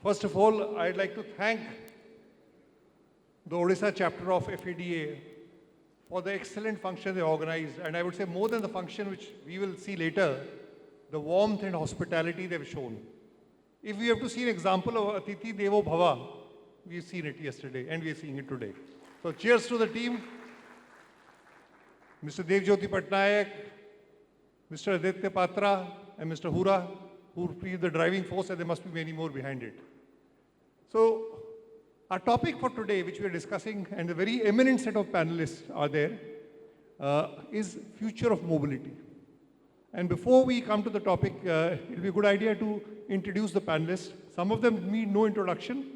First of all, I'd like to thank the Odisha chapter of FADA for the excellent function they organized. And I would say more than the function which we will see later, the warmth and hospitality they've shown. If we have to see an example of Atithi Devo Bhava, we've seen it yesterday and we're seeing it today. So cheers to the team. Mr. Devjyoti Patnaik, Mr. Aditya Patra, and Mr. Hura, who be the driving force, and there must be many more behind it. So, our topic for today, which we are discussing, and a very eminent set of panelists are there, is future of mobility. And before we come to the topic, it will be a good idea to introduce the panelists. Some of them need no introduction,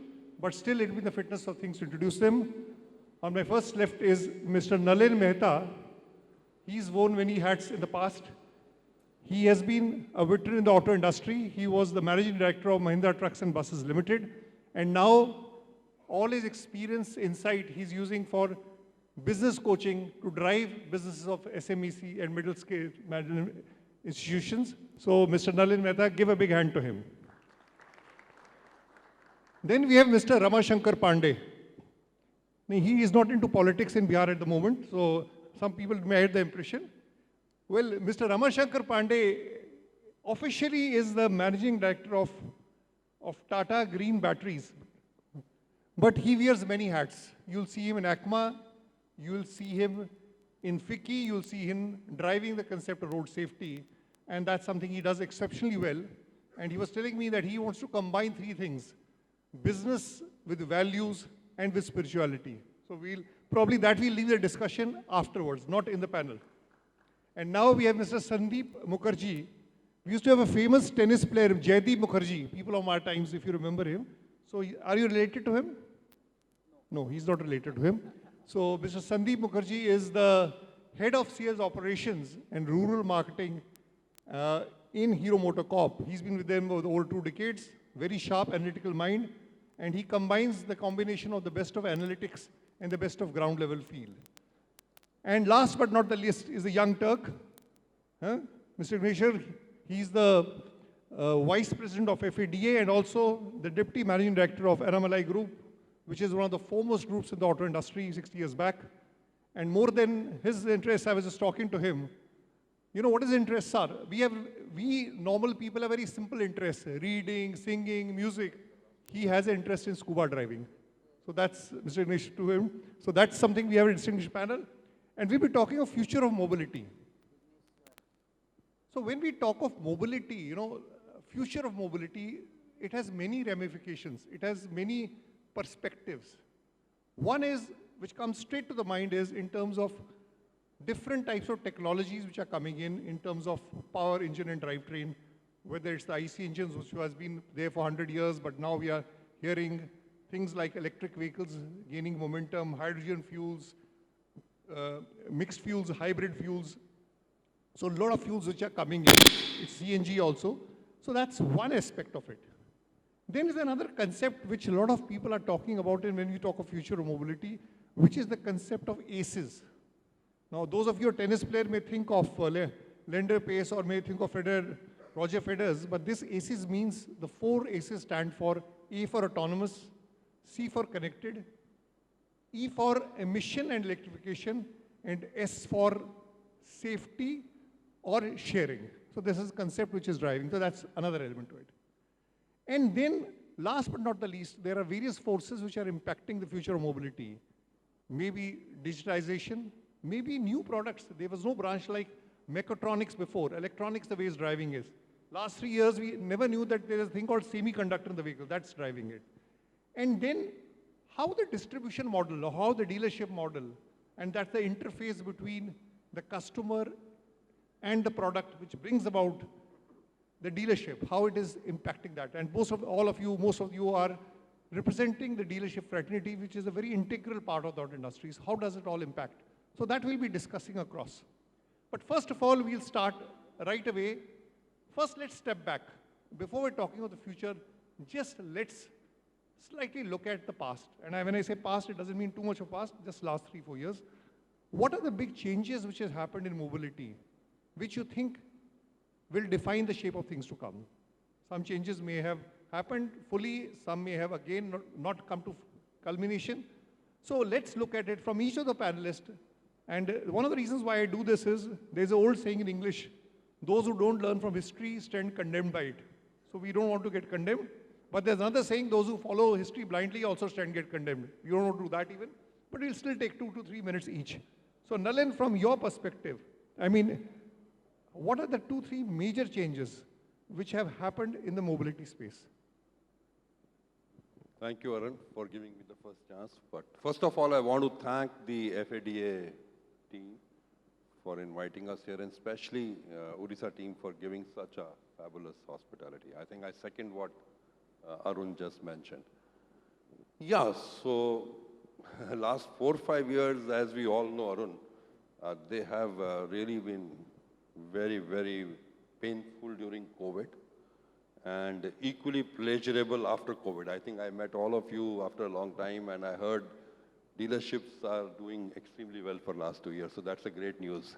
but still it will be the fitness of things to introduce them. On my first left is Mr. Nalin Mehta. He's worn many hats in the past. He has been a veteran in the auto industry. He was the managing director of Mahindra Trucks and Buses Limited. And now, all his experience, insight, he's using for business coaching to drive businesses of SMEC and middle-scale management institutions. So, Mr. Nalin Mehta, give a big hand to him. Then we have Mr. Rama Shanker Pandey. He is not into politics in Bihar at the moment, so some people may have the impression. Well, Mr. Rama Shanker Pandey officially is the managing director of Tata Green Batteries. But he wears many hats. You'll see him in ACMA, you'll see him in FICCI, you'll see him driving the concept of road safety. And that's something he does exceptionally well. And he was telling me that he wants to combine three things: business with values and with spirituality. So we'll leave the discussion afterwards, not in the panel. And now we have Mr. Sandip Mukherjee. We used to have a famous tennis player, Jaideep Mukherjee, people of our times, if you remember him. So are you related to him? No, he's not related to him. So Mr. Sandip Mukherjee is the head of sales operations and rural marketing in Hero MotoCorp. He's been with them over 2 decades, very sharp analytical mind, and he combines the combination of the best of analytics and the best of ground level feel. And last but not the least is the young Turk, Mr. Vigneshwar. He's the vice president of FADA and also the deputy managing director of Anaamalais Group, which is one of the foremost groups in the auto industry 60 years back. And more than his interests, I was just talking to him. You know what his interests are? We normal people have very simple interests: reading, singing, music. He has an interest in scuba driving. So that's Mr. Vigneshwar to him. So that's something we have a distinguished panel. And we'll be talking of future of mobility. So when we talk of mobility, future of mobility, it has many ramifications. It has many perspectives. One is, which comes straight to the mind, is in terms of different types of technologies which are coming in terms of power engine and drivetrain, whether it's the IC engines, which has been there for 100 years, but now we are hearing things like electric vehicles gaining momentum, hydrogen fuels, mixed fuels, hybrid fuels. So a lot of fuels which are coming in. It's CNG also. So that's one aspect of it. Then there's another concept which a lot of people are talking about when we talk of future of mobility, which is the concept of ACEs. Now, those of you who are tennis player may think of Lender Pace or may think of Roger Federer's, but this ACEs means the 4 ACEs stand for: A for autonomous, C for connected, E for emission and electrification, and S for safety or sharing. So this is a concept which is driving. So that's another element to it. And then, last but not the least, there are various forces which are impacting the future of mobility. Maybe digitization, maybe new products. There was no branch like mechatronics before. Electronics, the way it's driving is. Last 3 years, we never knew that there is a thing called semiconductor in the vehicle. That's driving it. And then, how the distribution model or how the dealership model, and that's the interface between the customer and the product, which brings about the dealership, how it is impacting that. And most of you are representing the dealership fraternity, which is a very integral part of the auto industries. How does it all impact? So that we'll be discussing across. But first of all, we'll start right away. First, let's step back. Before we're talking of the future, just let's slightly look at the past. And when I say past, it doesn't mean too much of past, just last 3-4 years. What are the big changes which has happened in mobility, which you think will define the shape of things to come? Some changes may have happened fully. Some may have again not come to culmination. So let's look at it from each of the panelists. And one of the reasons why I do this is, there's an old saying in English, those who don't learn from history stand condemned by it. So we don't want to get condemned. But there's another saying, those who follow history blindly also get condemned. You don't want to do that even. But we'll still take 2 to 3 minutes each. So Nalin, from your perspective, I mean, what are the 2-3 major changes which have happened in the mobility space? Thank you, Arun, for giving me the first chance. But first of all, I want to thank the FADA team for inviting us here, and especially Odisha team for giving such a fabulous hospitality. I think I second what Arun just mentioned. Yeah, so last 4 or 5 years, as we all know, Arun, they have really been very, very painful during COVID and equally pleasurable after COVID. I think I met all of you after a long time, and I heard dealerships are doing extremely well for last 2 years, so that's a great news.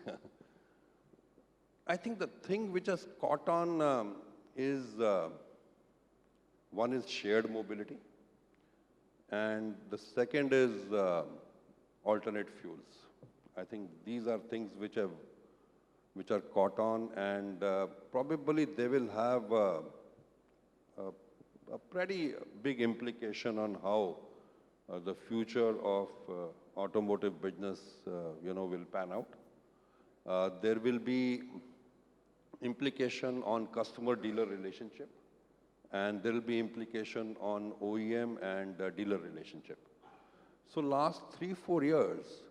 I think the thing which has caught on is, one is shared mobility, and the second is alternate fuels. I think these are things which are caught on, and probably they will have a pretty big implication on how the future of automotive business, will pan out. There will be implication on customer-dealer relationship, and there will be implication on OEM and dealer relationship. So last 3-4 years,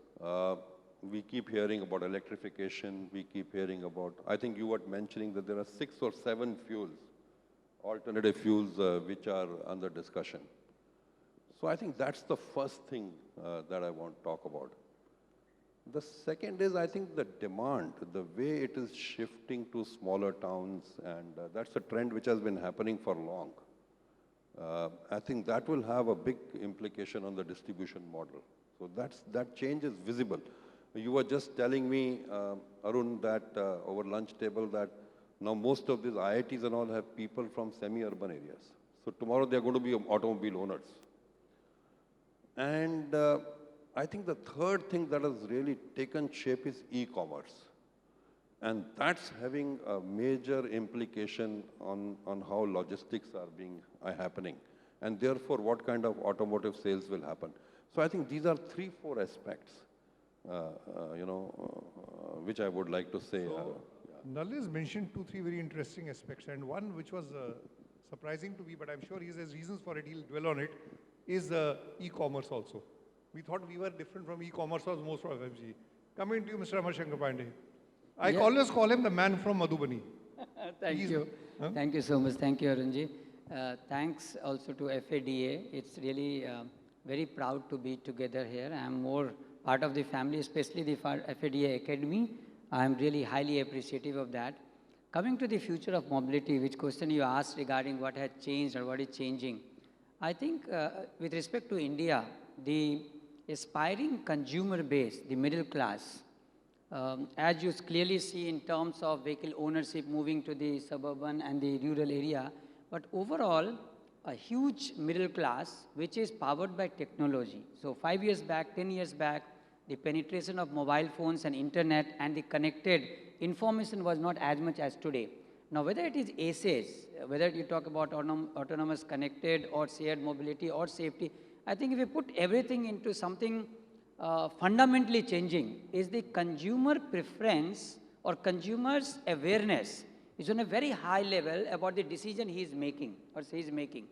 we keep hearing about electrification, we keep hearing about, I think you were mentioning that there are 6 or 7 fuels, alternative fuels, which are under discussion. So I think that's the first thing that I want to talk about. The second is, I think the demand, the way it is shifting to smaller towns, and that's a trend which has been happening for long. I think that will have a big implication on the distribution model. So that change is visible. You were just telling me, Arun, that over lunch table that now most of these IITs and all have people from semi-urban areas. So tomorrow they are going to be automobile owners. And I think the third thing that has really taken shape is e-commerce. And that's having a major implication on how logistics are happening. And therefore, what kind of automotive sales will happen. So I think these are 3-4 aspects, which I would like to say. So, Nalin has mentioned 2-3 very interesting aspects. And one which was surprising to me, but I'm sure he has reasons for it, he'll dwell on it, is e-commerce also. We thought we were different from e-commerce, was most from FMG. Coming to you, Mr. Shanker Pandey. I always call him the man from Madhubani. Thank you. Huh? Thank you so much. Thank you, Arunji. Thanks also to FADA. It's really very proud to be together here. I'm more part of the family, especially the FADA Academy. I'm really highly appreciative of that. Coming to the future of mobility, which question you asked regarding what has changed or what is changing. I think with respect to India, the aspiring consumer base, the middle class, as you clearly see in terms of vehicle ownership moving to the suburban and the rural area, but overall, a huge middle class which is powered by technology. So 5 years back, 10 years back, the penetration of mobile phones and internet and the connected information was not as much as today. Now, whether it is ACEs, whether you talk about autonomous connected or shared mobility or safety, I think if you put everything into something fundamentally changing, is the consumer preference or consumer's awareness is on a very high level about the decision he is making or she is making.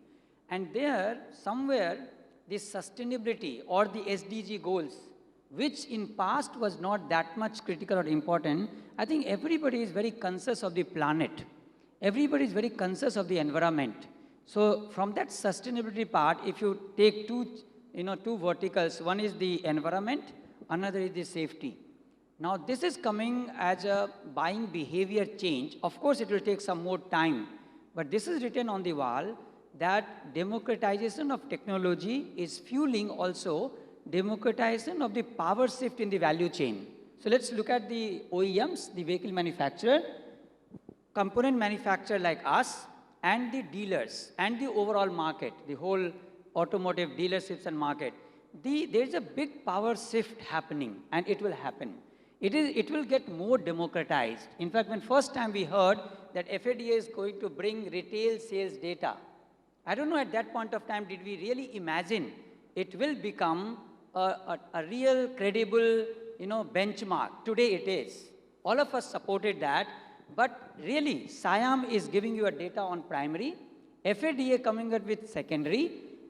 And there, somewhere, the sustainability or the SDG goals, which in past was not that much critical or important, I think everybody is very conscious of the planet. Everybody is very conscious of the environment. So from that sustainability part, if you take two verticals, one is the environment, another is the safety. Now this is coming as a buying behavior change. Of course, it will take some more time, but this is written on the wall that democratization of technology is fueling also democratization of the power shift in the value chain. So let's look at the OEMs, the vehicle manufacturer, component manufacturer like us, and the dealers and the overall market, the whole automotive dealerships and market, there's a big power shift happening, and it will happen. It will get more democratized. In fact, when first time we heard that FADA is going to bring retail sales data, I don't know at that point of time, did we really imagine it will become a real credible, benchmark. Today it is. All of us supported that, but really, SIAM is giving you a data on primary, FADA coming up with secondary.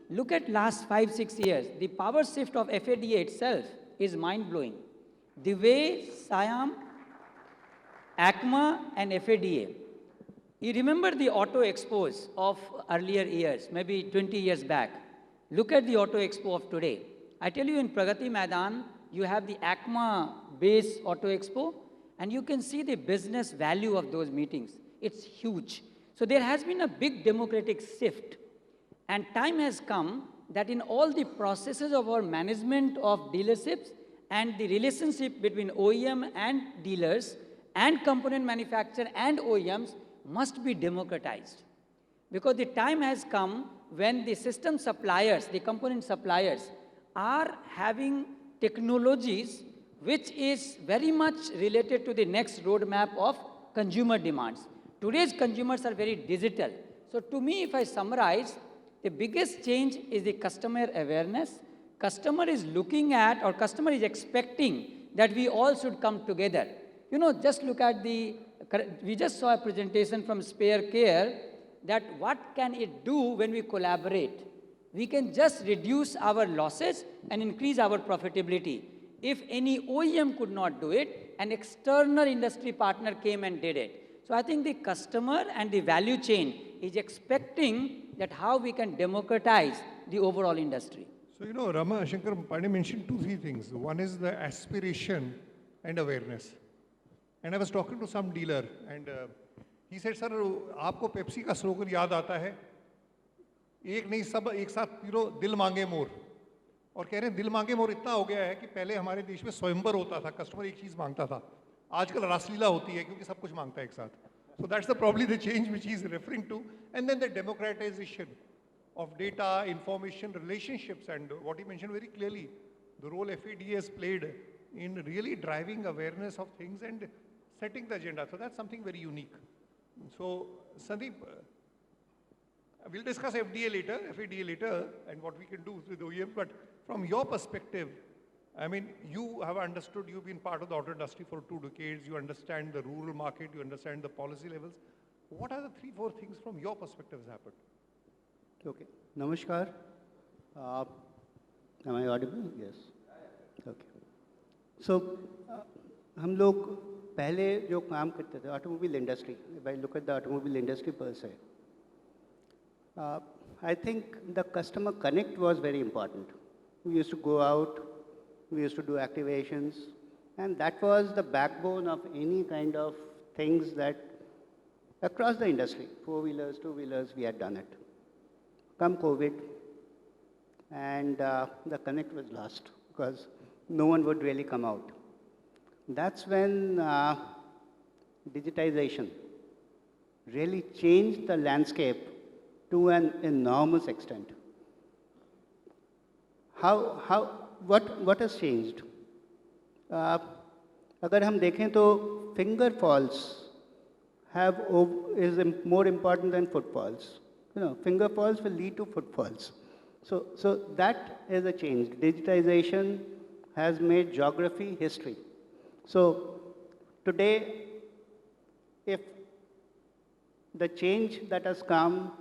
Look at last 5-6 years. The power shift of FADA itself is mind-blowing. The way SIAM, ACMA and FADA, you remember the auto expos of earlier years, maybe 20 years back. Look at the auto expo of today. I tell you, in Pragati Maidan, you have the ACMA base auto expo, and you can see the business value of those meetings. It's huge. So there has been a big democratic shift. And time has come that in all the processes of our management of dealerships and the relationship between OEM and dealers and component manufacturer and OEMs must be democratized. Because the time has come when the system suppliers, the component suppliers, are having technologies which is very much related to the next roadmap of consumer demands. Today's consumers are very digital. So to me, if I summarize, the biggest change is the customer awareness. Customer is looking at, or customer is expecting that we all should come together. Just look at we just saw a presentation from Spare Care that what can it do when we collaborate? We can just reduce our losses and increase our profitability. If any OEM could not do it, an external industry partner came and did it. So I think the customer and the value chain is expecting that how we can democratize the overall industry. So, Rama, Shanker, Pandey mentioned 2-3 things. One is the aspiration and awareness. And I was talking to some dealer, and he said, sir, आपको Pepsi का slogan याद आता है? एक नहीं, सब एक साथ, दिल मांगे मोर. और कह रहे हैं दिल मांगे मोर इतना हो गया है कि पहले हमारे देश में स्वयंवर होता था, कस्टमर एक चीज़ मांगता था. आजकल रासलीला होती है क्योंकि सब कुछ मांगता है एक साथ. So that's probably the change which he is referring to. And then the democratization of data, information, relationships, and what he mentioned very clearly, the role FADA has played in really driving awareness of things and setting the agenda. So that's something very unique. So, Sandip, we'll discuss FADA later, and what we can do with OEM, but from your perspective, I mean, you have understood, you've been part of the auto industry for 2 decades, you understand the rural market, you understand the policy levels. What are the 3-4 things from your perspective has happened? Okay. Namaskar. Am I audible? Yes. Okay. So, हम लोग पहले जो काम करते थे, automobile industry, if I look at the automobile industry per se, I think the customer connect was very important. We used to go out, we used to do activations, and that was the backbone of any kind of things that across the industry, 4-wheelers, 2-wheelers, we had done it. Come COVID, and the connect was lost because no one would really come out. That's when digitization really changed the landscape to an enormous extent. What has changed? अगर हम देखें तो finger falls is more important than footfalls. Finger falls will lead to footfalls. So that is a change. Digitization has made geography history. So today, if the change that has come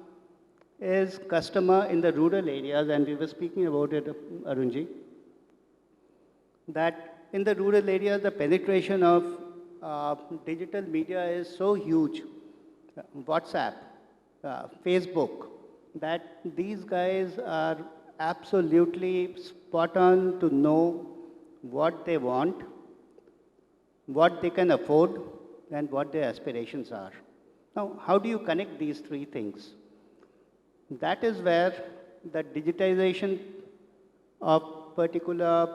is customer in the rural areas, and we were speaking about it, Arunji, that in the rural areas, the penetration of digital media is so huge. WhatsApp, Facebook, that these guys are absolutely spot on to know what they want, what they can afford, and what their aspirations are. Now, how do you connect these 3 things? That is where the digitization of particular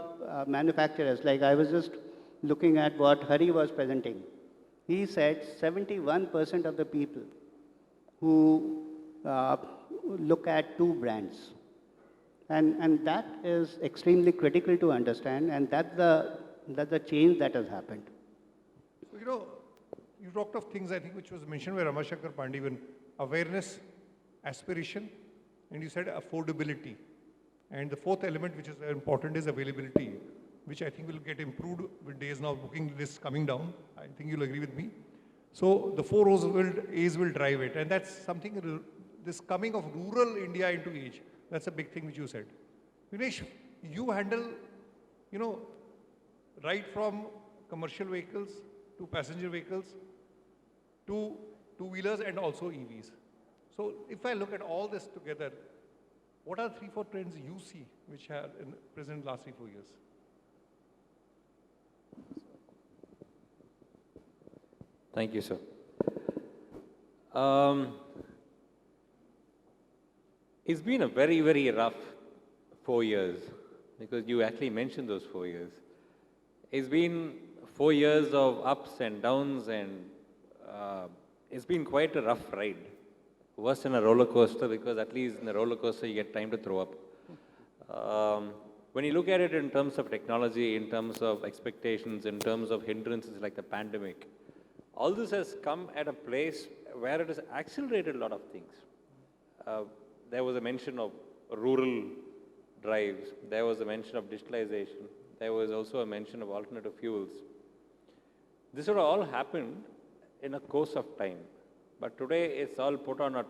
manufacturers, like I was just looking at what Hari was presenting. He said 71% of the people who look at two brands. And that is extremely critical to understand, and that's the change that has happened. So, you talked of things, I think, which was mentioned by Shanker Pandey, when awareness, aspiration, and you said affordability. And the fourth element, which is very important, is availability, which I think will get improved with days now, booking lists coming down. I think you'll agree with me. So the four A's will drive it. And that's something, this coming of rural India into age, that's a big thing which you said. Vignesh, you handle, right from commercial vehicles to passenger vehicles to two-wheelers and also EVs. So if I look at all this together, what are 3-4 trends you see which are present in the last 3-4 years? Thank you, sir. It's been a very, very rough 4 years because you actually mentioned those 4 years. It's been 4 years of ups and downs, and it's been quite a rough ride. Worse than a roller coaster, because at least in a roller coaster you get time to throw up. When you look at it in terms of technology, in terms of expectations, in terms of hindrances like the pandemic, all this has come at a place where it has accelerated a lot of things. There was a mention of rural drives. There was a mention of digitalization. There was also a mention of alternative fuels. This would have all happened in a course of time. But today it's all put on a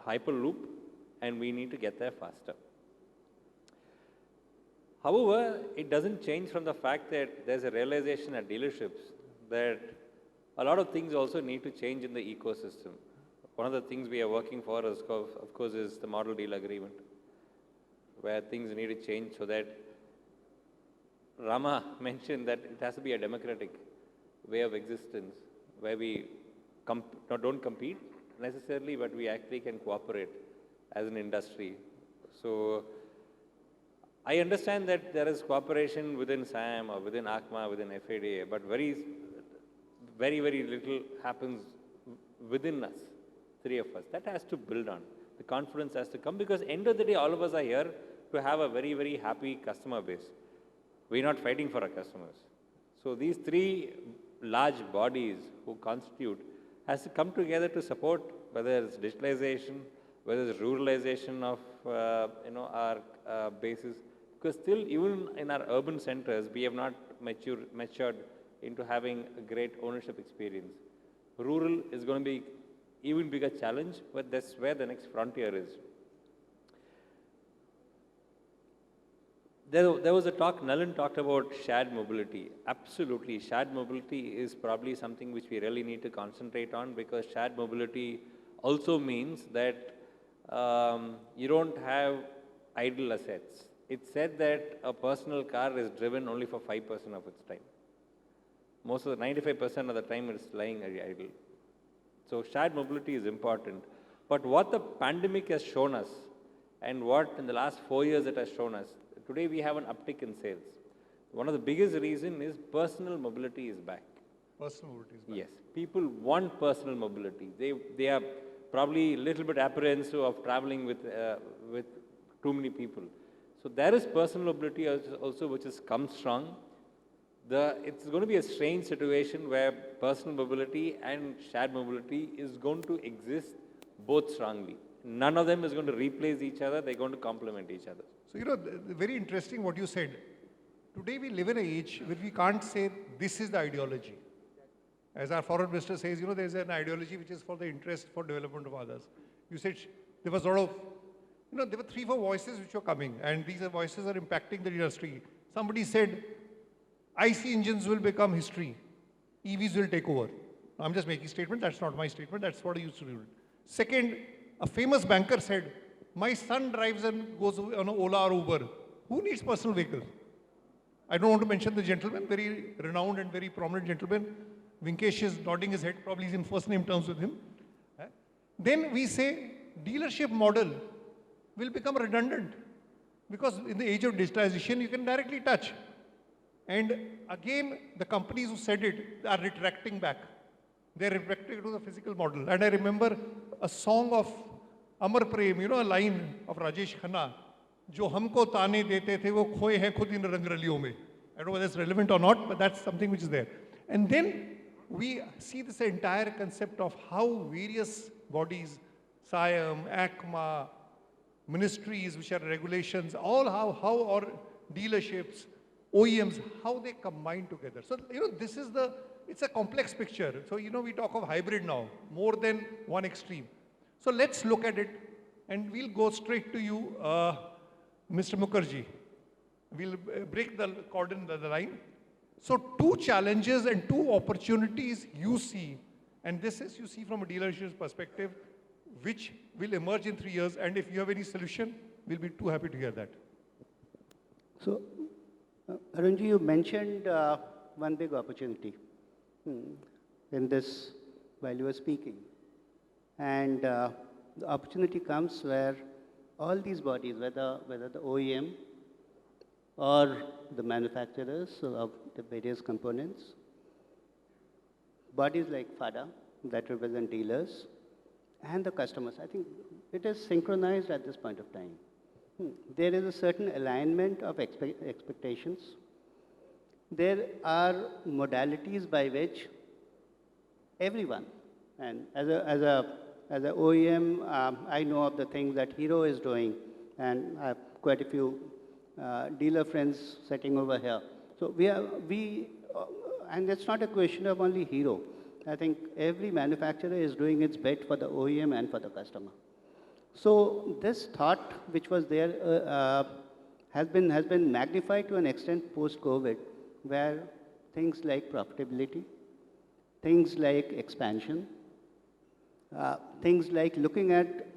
hyperloop, and we need to get there faster. However, it doesn't change from the fact that there's a realization at dealerships that a lot of things also need to change in the ecosystem. One of the things we are working for, of course, is the model deal agreement, where things need to change so that Rama mentioned that it has to be a democratic way of existence, where we don't compete necessarily, but we actually can cooperate as an industry. So I understand that there is cooperation within SAM or within ACMA, within FADA, but very, very little happens within us, three of us. That has to build on. The confidence has to come, because end of the day, all of us are here to have a very, very happy customer base. We're not fighting for our customers. So these three large bodies who constitute has to come together to support, whether it's digitalization, whether it's ruralization of our bases. Because still, even in our urban centers, we have not matured into having a great ownership experience. Rural is going to be even bigger challenge, but that's where the next frontier is. There was a talk, Nalin talked about shared mobility. Absolutely, shared mobility is probably something which we really need to concentrate on, because shared mobility also means that you don't have idle assets. It's said that a personal car is driven only for 5% of its time. Most of the 95% of the time it's lying idle. So shared mobility is important. But what the pandemic has shown us, and what in the last 4 years it has shown us, today we have an uptick in sales. One of the biggest reasons is personal mobility is back. Personal mobility is back. Yes, people want personal mobility. They are probably a little bit apprehensive of traveling with too many people. So there is personal mobility also, which has come strong. It's going to be a strange situation where personal mobility and shared mobility is going to exist both strongly. None of them is going to replace each other. They're going to complement each other. So, very interesting what you said. Today we live in an age where we can't say this is the ideology. As our foreign minister says, there's an ideology which is for the interest, for development of others. You said there was a lot of, there were 3-4 voices which were coming, and these voices are impacting the industry. Somebody said, IC engines will become history. EVs will take over. I'm just making a statement. That's not my statement. That's what I used to do. Second, a famous banker said, my son drives and goes on Ola or Uber. Who needs personal vehicle? I don't want to mention the gentleman, very renowned and very prominent gentleman. Vigneshwar is nodding his head, probably he's in first name terms with him. Then we say dealership model will become redundant, because in the age of digitalization, you can directly touch. And again, the companies who said it are retracting back. They're retracting to the physical model. And I remember a song of Amar Prem, a line of Rajesh Khanna, जो हमको ताने देते थे वो खोए हैं खुद इन रंगरलियों में. I don't know whether it's relevant or not, but that's something which is there. And then we see this entire concept of how various bodies, SIAM, ACMA, ministries which are regulations, all how or dealerships, OEMs, how they combine together. So, this is it's a complex picture. So, we talk of hybrid now, more than one extreme. So let's look at it, and we'll go straight to you, Mr. Mukherjee. We'll break the cordon, the line. So 2 challenges and 2 opportunities you see, and this is you see from a dealership's perspective, which will emerge in 3 years, and if you have any solution, we'll be too happy to hear that. So, Arunji, you mentioned one big opportunity in this while you were speaking. And the opportunity comes where all these bodies, whether the OEM or the manufacturers of the various components, bodies like FADA that represent dealers, and the customers, I think it is synchronized at this point of time. There is a certain alignment of expectations. There are modalities by which everyone, and as an OEM, I know of the things that Hero is doing, and I have quite a few dealer friends sitting over here. So and it's not a question of only Hero. I think every manufacturer is doing its bit for the OEM and for the customer. So this thought, which was there, has been magnified to an extent post-COVID, where things like profitability, things like expansion, things like looking at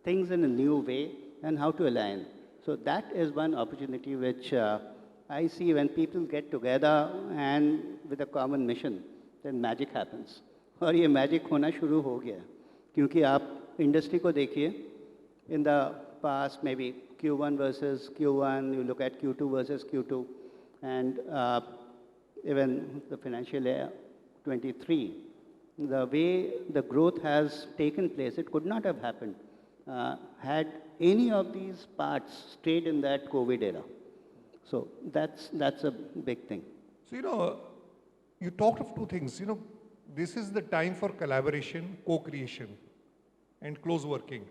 things in a new way and how to align. So that is one opportunity which I see when people get together and with a common mission, then magic happens. और ये magic होना शुरू हो गया क्योंकि आप industry को देखिए, in the past maybe Q1 versus Q1, you look at Q2 versus Q2, and even the financial year 23, the way the growth has taken place, it could not have happened had any of these parts stayed in that COVID era. So that's a big thing. So, you talked of 2 things. This is the time for collaboration, co-creation, and close working.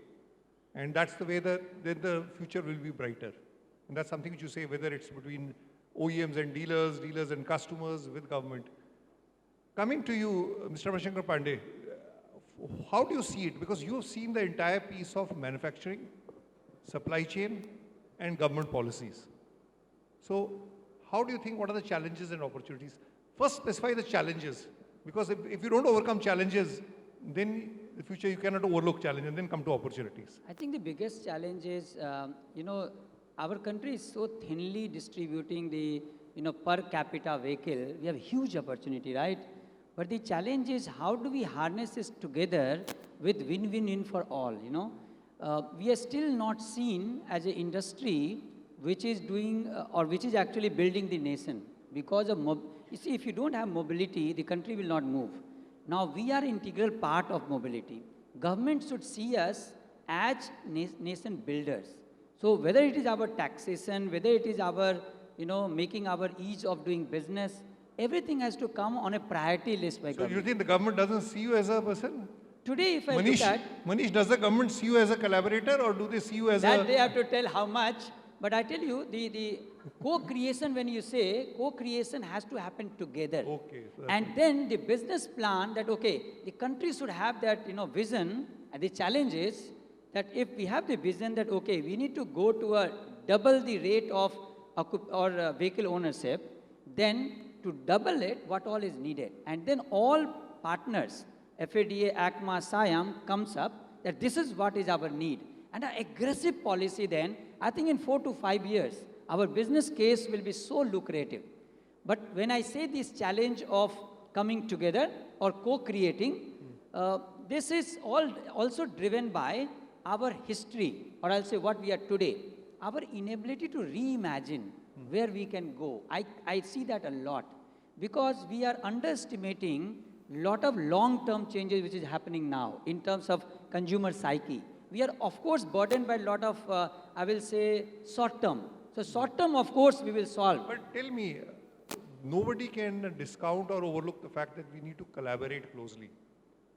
And that's the way that the future will be brighter. And that's something which you say, whether it's between OEMs and dealers, dealers and customers, with government. Coming to you, Mr. Shanker Pandey, how do you see it? Because you have seen the entire piece of manufacturing, supply chain, and government policies. So how do you think, what are the challenges and opportunities? First, specify the challenges. Because if you don't overcome challenges, then in the future you cannot overlook challenge and then come to opportunities. I think the biggest challenge is, our country is so thinly distributing the, per capita vehicle. We have huge opportunity, right? But the challenge is how do we harness this together with win-win-win for all, We are still not seen as an industry which is doing, or which is actually building the nation. Because of, you see, if you don't have mobility, the country will not move. Now, we are integral part of mobility. Government should see us as nation builders. So whether it is our taxation, whether it is our, making our ease of doing business, everything has to come on a priority list by government. So you think the government doesn't see you as a person? Today, if I look at... Manish, does the government see you as a collaborator, or do they see you as that they have to tell how much. But I tell you, the co-creation, when you say, co-creation has to happen together. Okay. So and then the business plan that, okay, the country should have that, vision. And the challenge is that if we have the vision that, okay, we need to go to a double the rate of vehicle ownership, then to double it, what all is needed. And then all partners, FADA, ACMA, SIAM comes up that this is what is our need. And an aggressive policy then, I think in 4 to 5 years, our business case will be so lucrative. But when I say this challenge of coming together or co-creating, this is all also driven by our history, or I'll say what we are today. Our inability to reimagine where we can go. I see that a lot because we are underestimating a lot of long-term changes which is happening now in terms of consumer psyche. we are of course burdened by a lot of, I will say, short term. So short term, of course, we will solve. But tell me, nobody can discount or overlook the fact that we need to collaborate closely.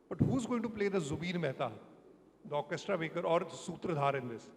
But who's going to play the Zubeen Mehta, the orchestra maker or the Sutradhar in this?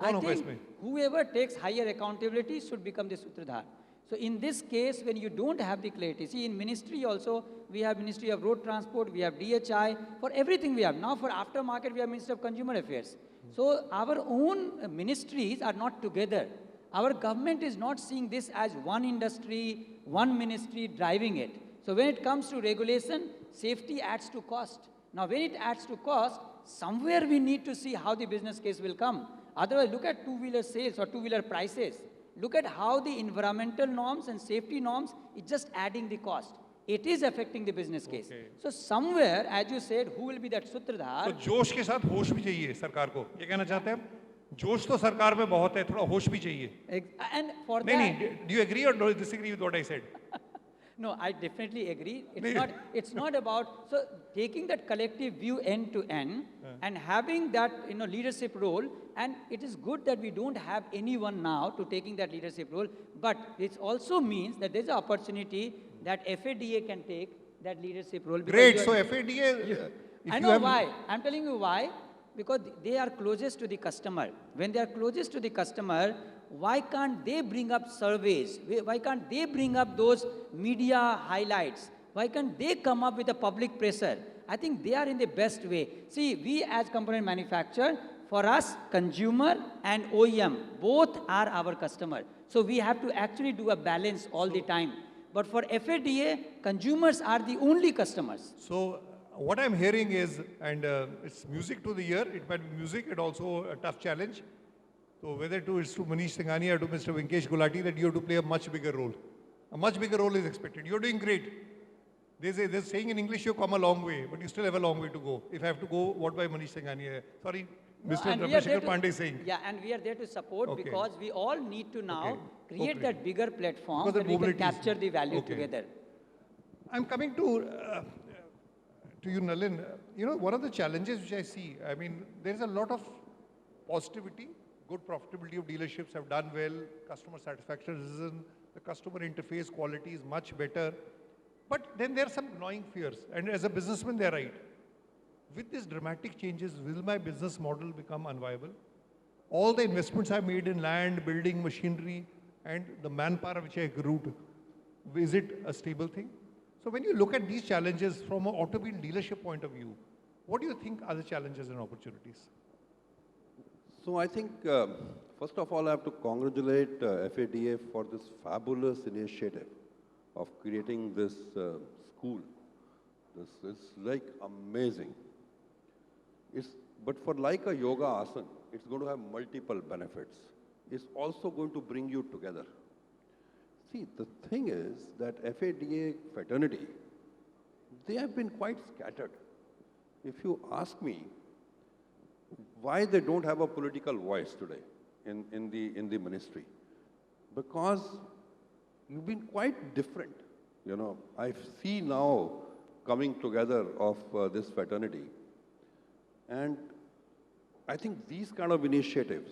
I कौन होगा think इसमें? whoever takes higher accountability should become the Sutradhar. So in this case, when you don't have the clarity, see in ministry also, we have Ministry of Road Transport, we have DHI, for everything we have. Now for aftermarket, we have Ministry of Consumer Affairs. So our own ministries are not together. Our government is not seeing this as one industry, one ministry driving it. So when it comes to regulation, safety adds to cost. Now when it adds to cost, somewhere we need to see how the business case will come. Otherwise, look at two-wheeler sales or two-wheeler prices. Look at how the environmental norms and safety norms is just adding the cost. It is affecting the business case. Okay. So somewhere, as you said, who will be that Sutradhar? तो जोश के साथ होश भी चाहिए सरकार को, ये कहना चाहते हैं हम? जोश तो सरकार में बहुत है, थोड़ा होश भी चाहिए. And for नहीं that, नहीं, do you agree or do you disagree with what I said? no, I definitely agree. It's नहीं. not. It's not about so taking that collective view end to end and having that leadership role. And it is good that we don't have anyone now to taking that leadership role. But it also means that there's an opportunity that FADA can take that leadership role. because Great. you So are- FADA. I know why. I'm telling you why. Because they are closest to the customer. When they are closest to the customer, why can't they bring up surveys? Why can't they bring up those media highlights? Why can't they come up with a public pressure? I think they are in the best way. See, we as component manufacturer, for us, consumer and OEM, both are our customer. So we have to actually do a balance all the time. But for FADA, consumers are the only customers. So what I'm hearing is, and it's music to the ear, it might be music, and also a tough challenge. So whether it's to Manish Singhania or to Mr. Venkesh Gulati, that you have to play a much bigger role. A much bigger role is expected. You're doing great. There's saying in English, you've come a long way, but you still have a long way to go. If I have to go, what by Manish Singhania? Sorry, No, Mr. and we are there Rameshkar Pandey saying. Yeah, and we are there to support Okay. because we all need to now Okay. create Okay. that bigger platform Because the where we can mobility is- capture the value Okay. together. I'm coming to you, Nalin. One of the challenges which I see, I mean, there's a lot of positivity, good profitability of dealerships have done well, customer satisfaction has risen, the customer interface quality is much better. But then there are some gnawing fears, and as a businessman, they're right. With these dramatic changes, will my business model become unviable? All the investments I've made in land, building, machinery, and the manpower which I accrued, is it a stable thing? So when you look at these challenges from an automobile dealership point of view, what do you think are the challenges and opportunities? So I think, first of all, I have to congratulate FADA for this fabulous initiative of creating this school. This is like amazing. But for like a yoga asana, it's going to have multiple benefits. It's also going to bring you together. See, the thing is that FADA fraternity, they have been quite scattered. If you ask me why they don't have a political voice today in the ministry, because you've been quite different. I see now coming together of this fraternity. And I think these kind of initiatives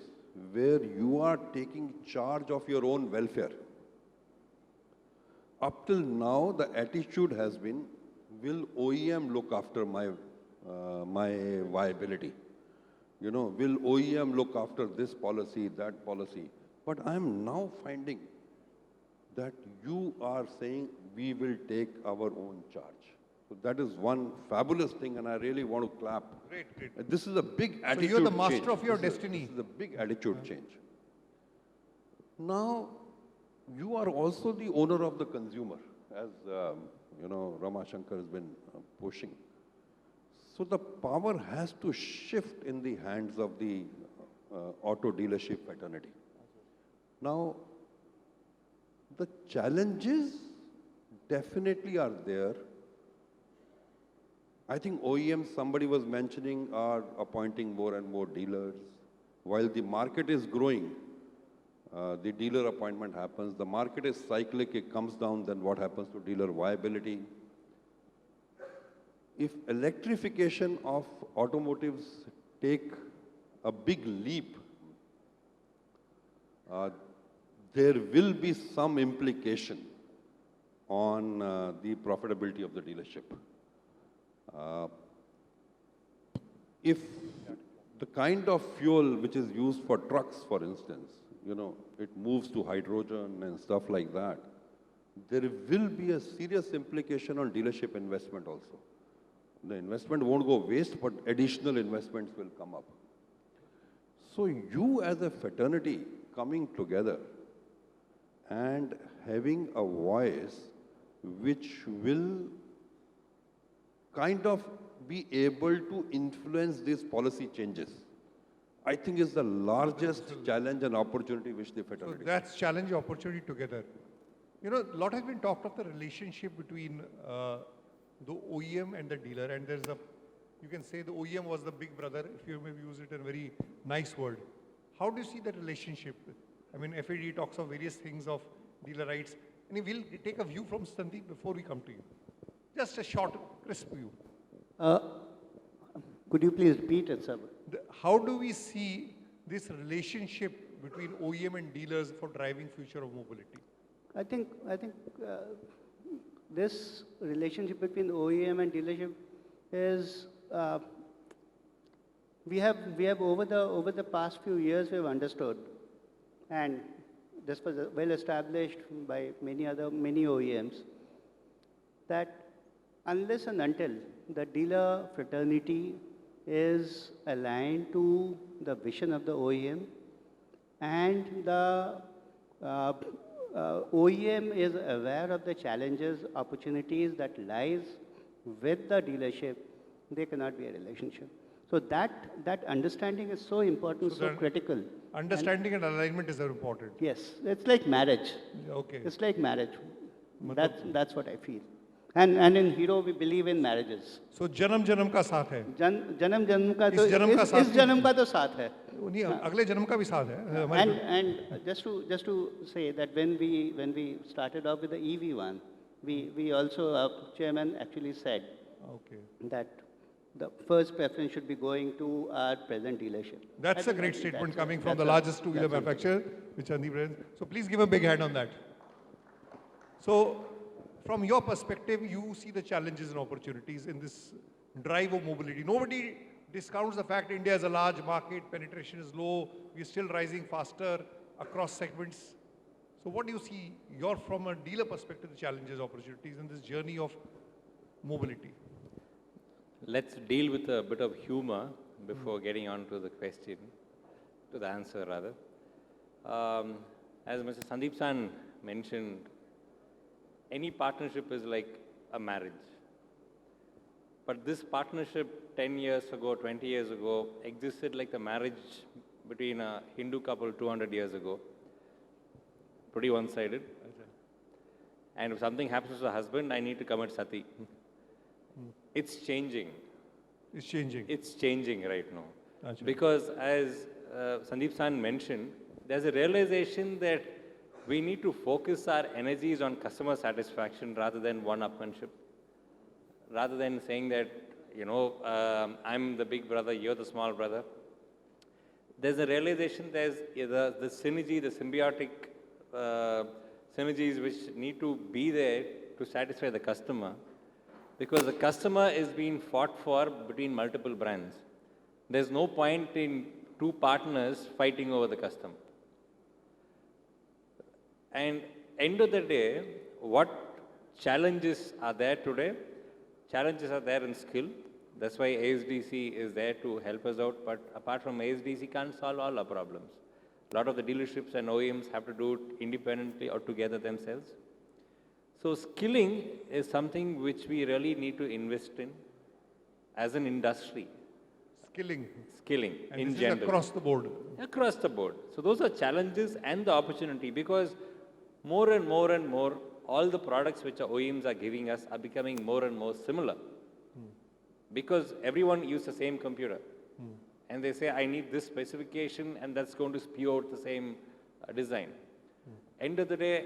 where you are taking charge of your own welfare. Up till now, the attitude has been, will OEM look after my viability? Will OEM look after this policy, that policy? But I'm now finding that you are saying we will take our own charge. So that is one fabulous thing, and I really want to clap. Great. This is a big attitude change. So you're the master of your This destiny. is a big attitude change. Now, you are also the owner of the consumer, as Rama Shanker has been pushing. So the power has to shift in the hands of the auto dealership fraternity. Now, the challenges definitely are there. I think OEMs, somebody was mentioning, are appointing more and more dealers. While the market is growing, the dealer appointment happens. The market is cyclic, it comes down, then what happens to dealer viability? If electrification of automotives take a big leap, there will be some implication on the profitability of the dealership. If the kind of fuel which is used for trucks, for instance, it moves to hydrogen and stuff like that, there will be a serious implication on dealership investment also. The investment won't go waste, but additional investments will come up. So you as a fraternity coming together and having a voice which will kind of be able to influence these policy changes, I think is the largest challenge and opportunity which the fraternity. So that's challenge opportunity together. A lot has been talked of the relationship between the OEM and the dealer, and you can say the OEM was the big brother, if you may use it in a very nice word. How do you see that relationship? I mean, FADA talks of various things of dealer rights, and we'll take a view from Sandip before we come to you. Just a short, crisp view. Could you please repeat it, sir? How do we see this relationship between OEM and dealers for driving future of mobility? I think this relationship between OEM and dealership is we have over the past few years we have understood, and this was well established by many OEMs, that unless and until the dealer fraternity is aligned to the vision of the OEM and the OEM is aware of the challenges, opportunities that lies with the dealership, there cannot be a relationship. So that understanding is so important, so critical. Understanding and alignment is very important. Yes, it's like marriage. Okay. It's like marriage. That's what I feel. And in Hero we believe in marriages. So janam ka saath hai. Janam ka to इस जन्म का saath hai. नहीं, अगले जन्म का भी साथ है. And just to say that when we started off with the EV one, we also, our chairman actually said that the first preference should be going to our present dealership. That's a great statement coming from the largest two-wheeler manufacturer, which Sandip read. So please give a big hand on that. So from your perspective, you see the challenges and opportunities in this drive of mobility. Nobody discounts the fact India is a large market, penetration is low, we are still rising faster across segments. So what do you see, from a dealer perspective, the challenges, opportunities in this journey of mobility? Let's deal with a bit of humor before getting on to the question, to the answer rather. As Mr. Sandip San mentioned, any partnership is like a marriage. But this partnership 10 years ago, 20 years ago, existed like the marriage between a Hindu couple 200 years ago. Pretty one-sided. And if something happens to the husband, I need to commit sati. It's changing. It's changing. It's changing right now. That's right. Because as Sandip San mentioned, there's a realization that we need to focus our energies on customer satisfaction rather than one-upmanship. Rather than saying that, I'm the big brother, you're the small brother. There's a realization there's the synergy, the symbiotic synergies which need to be there to satisfy the customer. Because the customer is being fought for between multiple brands. There's no point in two partners fighting over the customer. And end of the day, what challenges are there today? Challenges are there in skill. That's why ASDC is there to help us out. But apart from ASDC, can't solve all our problems. A lot of the dealerships and OEMs have to do it independently or together themselves. So skilling is something which we really need to invest in as an industry. Skilling. Skilling And in this general. is across the board. Across the board. So those are challenges and the opportunity, because more and more and more, all the products which our OEMs are giving us are becoming more and more similar. Because everyone uses the same computer. And they say, I need this specification, and that's going to spew out the same design. End of the day,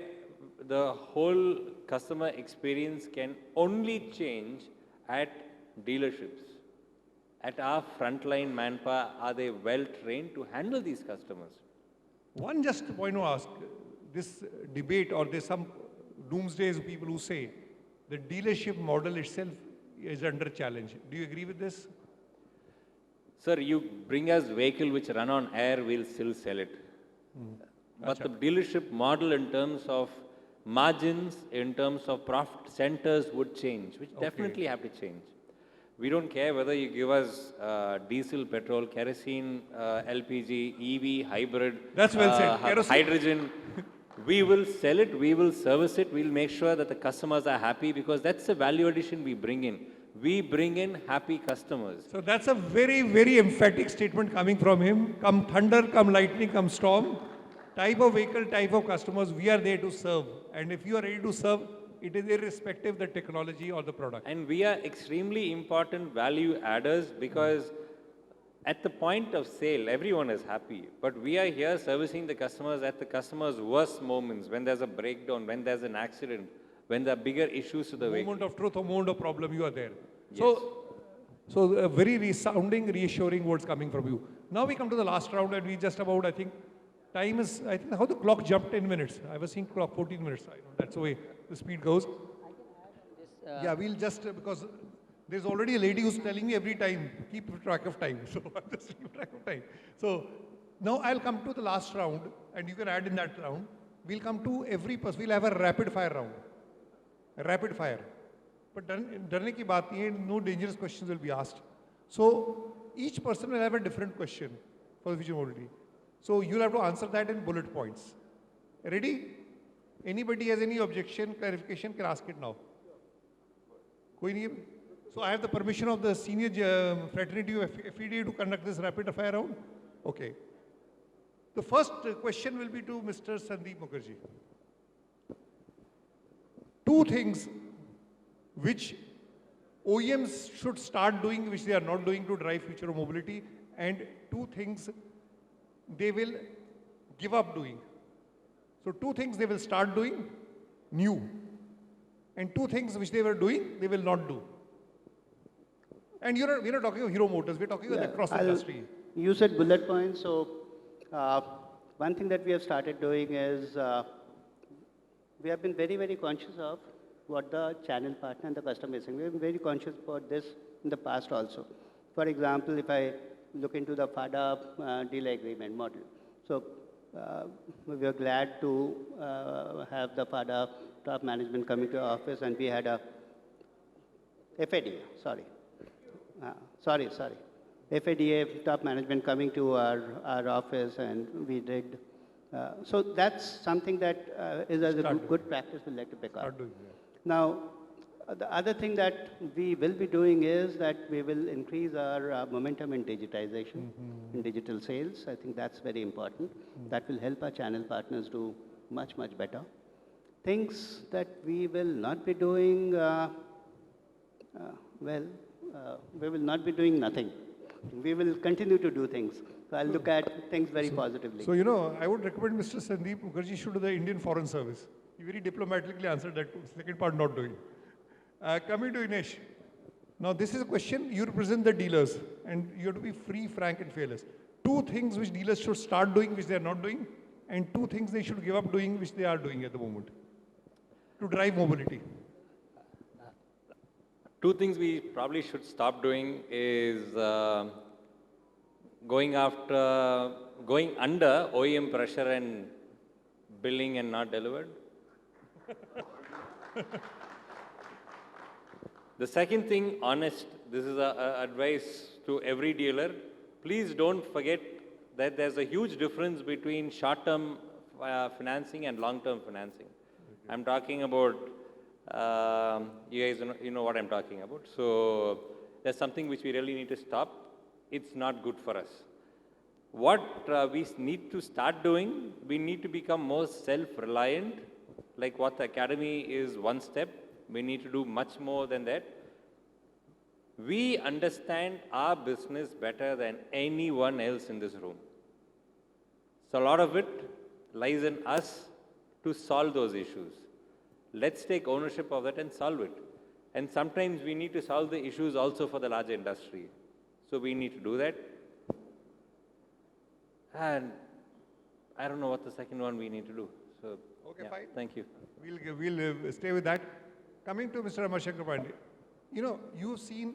the whole customer experience can only change at dealerships. at our frontline manpower, are they well trained to handle these customers? One just point to ask, this debate, or there's some doomsdays people who say the dealership model itself is under challenge. Do you agree with this? Sir, you bring us vehicle which run on air, we'll still sell it. But the dealership model in terms of margins, in terms of profit centers would change, which definitely have to change. We don't care whether you give us diesel, petrol, kerosene, LPG, EV, hybrid, That's well said. Kerosene. hydrogen. We will sell it, we will service it, we'll make sure that the customers are happy because that's the value addition we bring in. We bring in happy customers. So that's a very, very emphatic statement coming from him. Come thunder, come lightning, come storm. Type of vehicle, type of customers, we are there to serve. And if you are ready to serve, it is irrespective of the technology or the product. And we are extremely important value adders because at the point of sale, everyone is happy. But we are here servicing the customers at the customer's worst moments, when there's a breakdown, when there's an accident, when there are bigger issues to the vehicle. Moment of truth or moment of problem, you are there. So very resounding, reassuring words coming from you. Now we come to the last round and we just about, I think, time is, I think how the clock jumped 10 minutes. I was seeing clock 14 minutes. I know that's the way the speed goes. Yeah, we'll just, because there's already a lady who's telling me every time, keep track of time. So I'm just keeping track of time. So now I'll come to the last round and you can add in that round. We'll come to every person, we'll have a rapid fire round. A rapid fire. But डरने की बात नहीं है, no dangerous questions will be asked. So each person will have a different question for the future mobility. So you'll have to answer that in bullet points. Ready? Anybody has any objection, clarification, can ask it now. कोई नहीं है? So I have the permission of the senior fraternity of FADA to conduct this rapid fire round. Okay. The first question will be to Mr. Sandip Mukherjee. Two things which OEMs should start doing, which they are not doing to drive future of mobility, and two things they will give up doing. So two things they will start doing, new. And two things which they were doing, they will not do. And we're not talking of Hero Motors, we're talking across the industry. You said bullet points, so one thing that we have started doing is we have been very, very conscious of what the channel partner and the customer is saying. We have been very conscious about this in the past also. For example, if I look into the FADA dealer agreement model. So we are glad to have the FADA top management coming to our office, and we had a FADA, FADA top management coming to our office, and we did. So that's something that is a good practice we'd like to pick up. Now, the other thing that we will be doing is that we will increase our momentum in digitization, in digital sales. I think that's very important. That will help our channel partners do much, much better. Things that we will not be doing, we will not be doing nothing. We will continue to do things. So I'll look at things very positively. So, I would recommend Mr. Sandip Mukherjee should do the Indian Foreign Service. He very diplomatically answered that too. Second part, not doing. Coming to Vinesh. Now, this is a question. You represent the dealers, and you have to be free, frank, and fearless. Two things which dealers should start doing, which they are not doing, and two things they should give up doing, which they are doing at the moment, to drive mobility. Two things we probably should stop doing is going under OEM pressure and billing and not delivered. The second thing, honest, this is advice to every dealer. Please don't forget that there's a huge difference between short-term financing and long-term financing. I'm talking about, you guys know what I'm talking about. So there's something which we really need to stop. It's not good for us. What we need to start doing, we need to become more self-reliant. Like what the academy is one step, we need to do much more than that. We understand our business better than anyone else in this room. So a lot of it lies in us to solve those issues. Let's take ownership of that and solve it. And sometimes we need to solve the issues also for the larger industry. So we need to do that. And I don't know what the second one we need to do. So, Okay, yeah, fine. thank you. We'll stay with that. Coming to Mr. Shanker Pandey, you know, you've seen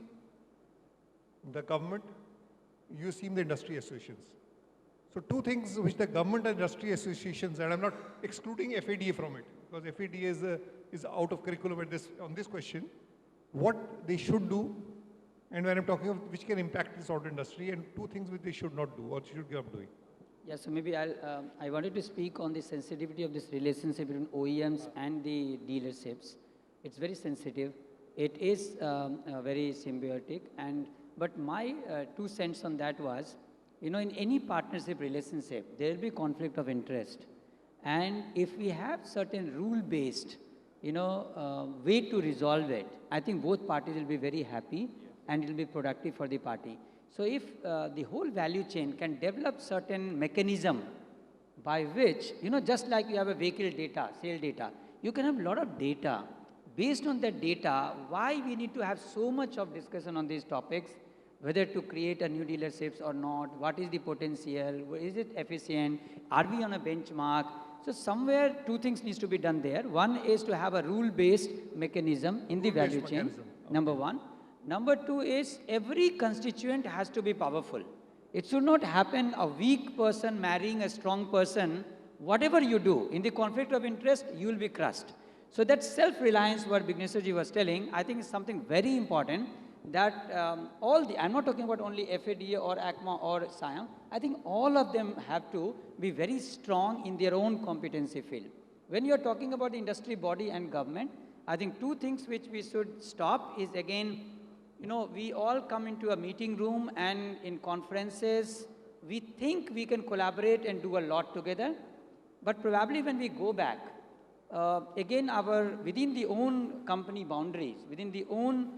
the government, you've seen the industry associations. So two things which the government and industry associations, and I'm not excluding FADA from it, because FADA is out of curriculum on this question, what they should do, and when I'm talking of which can impact this auto industry, and two things which they should not do or should give up doing. Yeah, so maybe I wanted to speak on the sensitivity of this relationship between OEMs and the dealerships. It's very sensitive. It is very symbiotic. But my 2 cents on that was, you know, in any partnership relationship, there will be conflict of interest. And if we have certain rule-based, you know, way to resolve it, I think both parties will be very happy and it will be productive for the party. So if the whole value chain can develop certain mechanism by which, you know, just like you have a vehicle data, sale data, you can have a lot of data. Based on that data, why we need to have so much of discussion on these topics, whether to create a new dealerships or not, what is the potential, is it efficient, are we on a benchmark? So somewhere 2 things needs to be done there. One is to have a rule-based mechanism in the value chain, number 1. Number 2 is every constituent has to be powerful. It should not happen a weak person marrying a strong person. Whatever you do, in the conflict of interest, you will be crushed. So that self-reliance, what Vigneshwar was telling, I think is something very important that I'm not talking about only FADA or ACMA or SIAM, I think all of them have to be very strong in their own competency field. When you're talking about the industry body and government, I think 2 things which we should stop is again, you know, we all come into a meeting room and in conferences, we think we can collaborate and do a lot together, but probably when we go back, again within the own company boundaries, within the own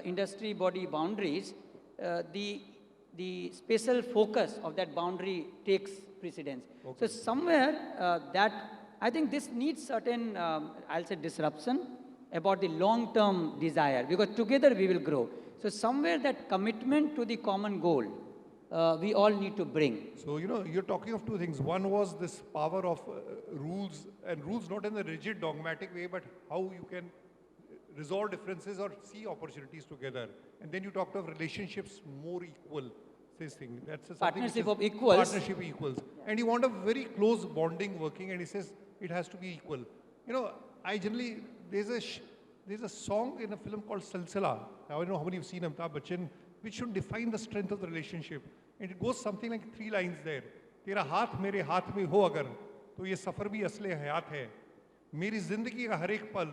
industry body boundaries, the special focus of that boundary takes precedence. Okay. So somewhere I think this needs certain, I'll say disruption about the long-term desire, because together we will grow. So somewhere that commitment to the common goal, we all need to bring. So, you know, you're talking of 2 things. One was this power of rules, and rules not in the rigid dogmatic way, but how you can resolve differences or see opportunities together. And then you talked of relationships more equal, this thing. That's partnership of equals. Partnership equals. Yeah. And you want a very close bonding working, and he says it has to be equal. You know, I generally, there's a song in a film called Silsila. I don't know how many you've seen Amitabh Bachchan, which should define the strength of the relationship. And it goes something like 3 lines there. तेरा हाथ मेरे हाथ में हो अगर, तो ये सफर भी असले हयात है. मेरी जिंदगी का हर एक पल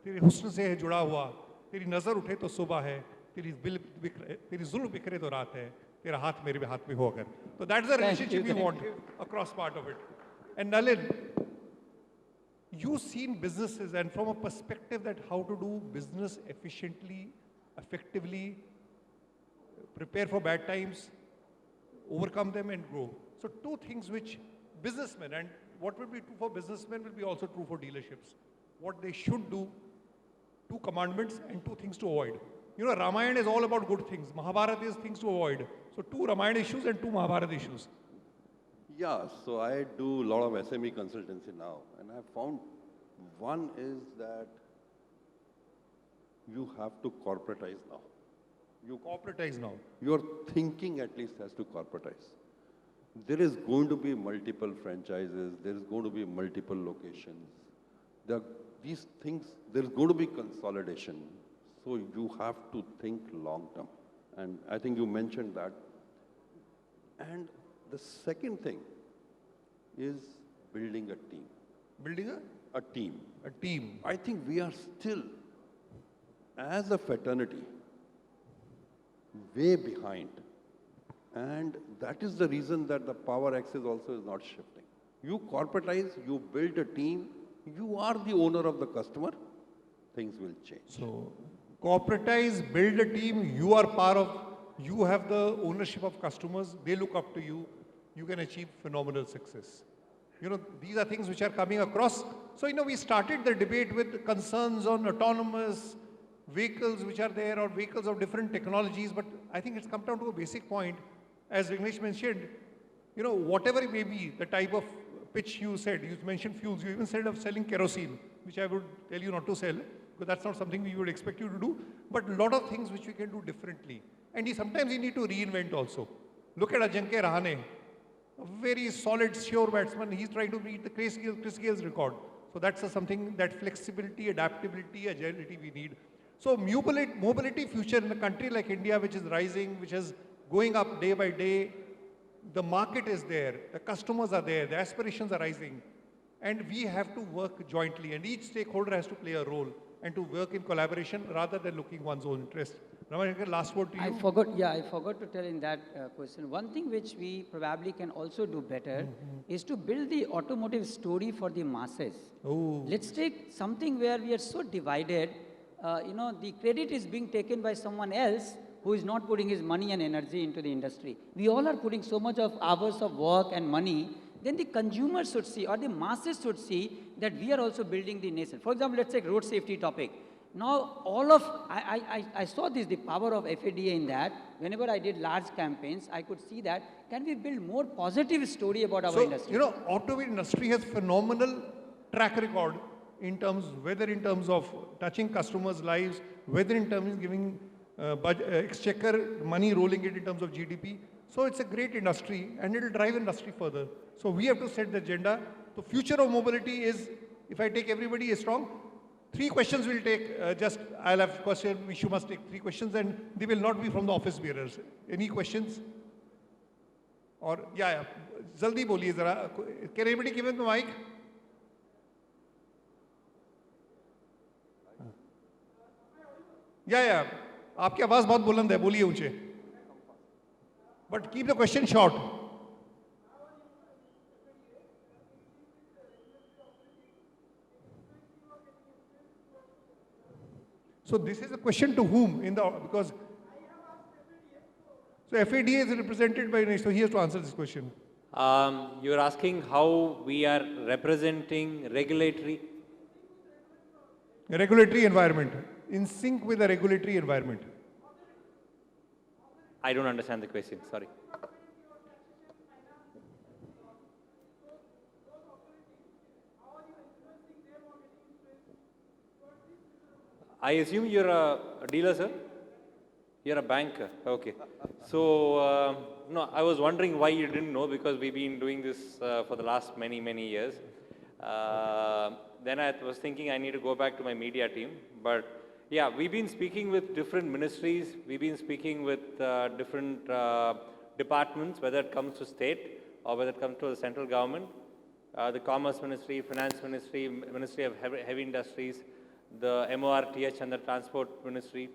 तेरे हुस्न से है जुड़ा हुआ. तेरी नजर उठे तो सुबह है. तेरी जुल्म बिखरे तो रात है. तेरा हाथ मेरे हाथ में हो अगर. So that's the relationship we want across part of it. And Nalin, you've seen businesses, and from a perspective that how to do business efficiently, effectively, prepare for bad times, overcome them and grow. So 2 things which businessmen, and what will be true for businessmen will be also true for dealerships. What they should do, 2 commandments and 2 things to avoid. You know, Ramayana is all about good things. Mahabharata is things to avoid. So 2 Ramayana issues and 2 Mahabharata issues. Yeah, so I do a lot of SME consultancy now, and I found one is that you have to corporatize now. You corporatize now. Your thinking at least has to corporatize. There is going to be multiple franchises, there is going to be multiple locations. These things, there is going to be consolidation. So you have to think long term. And I think you mentioned that. And the second thing is building a team. Building a team. A team. I think we are still, as a fraternity, way behind. And that is the reason that the power axis also is not shifting. You corporatize, you build a team, you are the owner of the customer, things will change. So, corporatize, build a team, you are part of, you have the ownership of customers, they look up to you, you can achieve phenomenal success. You know, these are things which are coming across. So, you know, we started the debate with concerns on autonomous, vehicles which are there or vehicles of different technologies, but I think it's come down to a basic point, as Vignesh mentioned, you know, whatever it may be, the type of pitch you said, you mentioned fuels, you even said of selling kerosene, which I would tell you not to sell, because that's not something we would expect you to do, but a lot of things which we can do differently. And sometimes you need to reinvent also. Look at Ajinkya Rahane, a very solid, sure batsman. He's trying to beat the Chris Gale's record. So that's something, that flexibility, adaptability, agility we need. So mobility future in a country like India, which is rising, which is going up day by day, the market is there, the customers are there, the aspirations are rising, and we have to work jointly, and each stakeholder has to play a role and to work in collaboration rather than looking one's own interest. Rama, last word to you. I forgot to tell in that question. One thing which we probably can also do better is to build the automotive story for the masses. Oh. Let's take something where we are so divided, the credit is being taken by someone else who is not putting his money and energy into the industry. We all are putting so much of hours of work and money, then the consumers should see or the masses should see that we are also building the nation. For example, let's take road safety topic. Now, I saw this, the power of FADA in that. Whenever I did large campaigns, I could see that, can we build more positive story about our industry? You know, automobile industry has phenomenal track record whether in terms of touching customers' lives, whether in terms of giving exchequer money, rolling it in terms of GDP. So it's a great industry and it will drive industry further. So we have to set the agenda. The future of mobility is, if I take everybody is strong, 3 questions we'll take, I'll have question, you must take 3 questions and they will not be from the office bearers. Any questions? Or, jaldi boliye zara. Can anybody give him the mic? आपकी आवाज बहुत बुलंद है, बोलिए ऊंचे. But keep the question short. So this is a question to whom because so FADA is represented by, so he has to answer this question. You're asking how we are representing regulatory environment, in sync with the regulatory environment. I don't understand the question, sorry. I assume you're a dealer, sir? You're a banker, okay. So, no, I was wondering why you didn't know, because we've been doing this for the last many, many years. Then I was thinking I need to go back to my media team, but yeah, we've been speaking with different ministries, we've been speaking with different departments, whether it comes to state or whether it comes to the central government, the Commerce Ministry, Finance Ministry, Ministry of Heavy Industries, the MORTH and the Transport Ministry.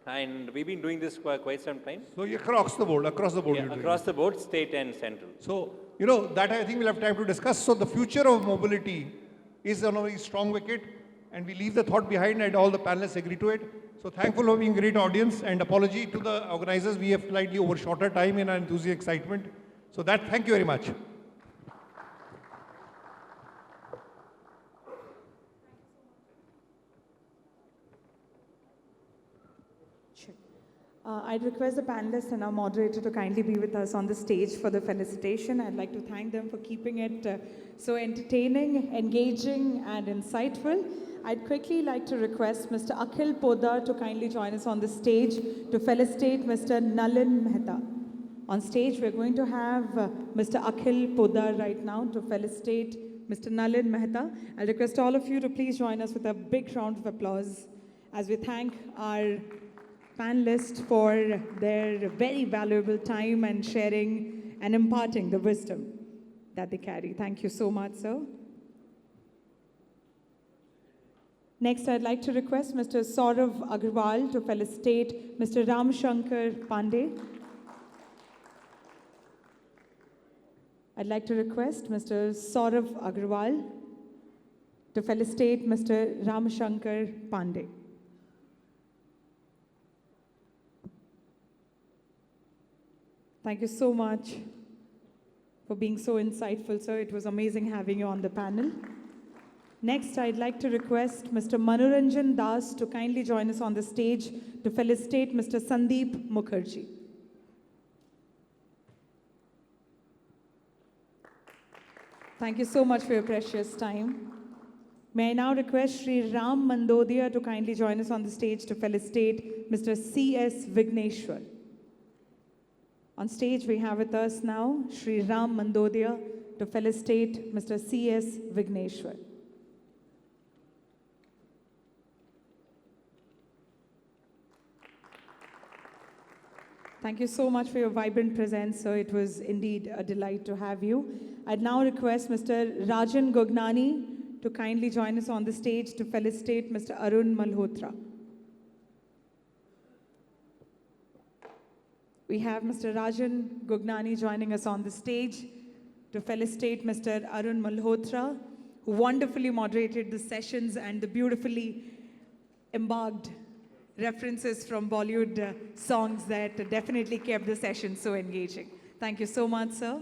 And we've been doing this for quite some time. So across the board. Yeah, across the board, state and central. So, you know, that I think we'll have time to discuss. So the future of mobility is on a very strong wicket, and we leave the thought behind and all the panelists agree to it. So thankful for being a great audience, and apology to the organizers. We have slightly overshot our time in our enthusiasm excitement. So thank you very much. I'd request the panelists and our moderator to kindly be with us on the stage for the felicitation. I'd like to thank them for keeping it so entertaining, engaging, and insightful. I'd quickly like to request Mr. Akhil Podar to kindly join us on the stage to felicitate Mr. Nalin Mehta. On stage, we're going to have Mr. Akhil Podar right now to felicitate Mr. Nalin Mehta. I'll request all of you to please join us with a big round of applause as we thank our panelists for their very valuable time and sharing and imparting the wisdom that they carry. Thank you so much, sir. Next, I'd like to request Mr. Saurav Agarwal to felicitate Mr. Shanker Pandey. I'd like to request Mr. Saurav Agarwal to felicitate Mr. Shanker Pandey. Thank you so much for being so insightful, sir. It was amazing having you on the panel. Next, I'd like to request Mr. Manoranjan Das to kindly join us on the stage to felicitate Mr. Sandip Mukherjee. Thank you so much for your precious time. May I now request Sri Ram Mandodia to kindly join us on the stage to felicitate Mr. C.S. Vigneshwar. On stage, we have with us now Sri Ram Mandodia to felicitate Mr. C.S. Vigneshwar. Thank you so much for your vibrant presence, sir. It was indeed a delight to have you. I'd now request Mr. Rajan Gognani to kindly join us on the stage to felicitate Mr. Arun Malhotra. We have Mr. Rajan Gognani joining us on the stage to felicitate Mr. Arun Malhotra, who wonderfully moderated the sessions and the beautifully embarked references from Bollywood songs that definitely kept the session so engaging. Thank you so much, sir.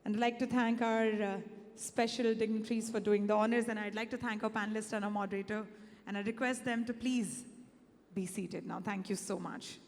And I'd like to thank our special dignitaries for doing the honors, and I'd like to thank our panelists and our moderator, and I request them to please be seated now. Thank you so much.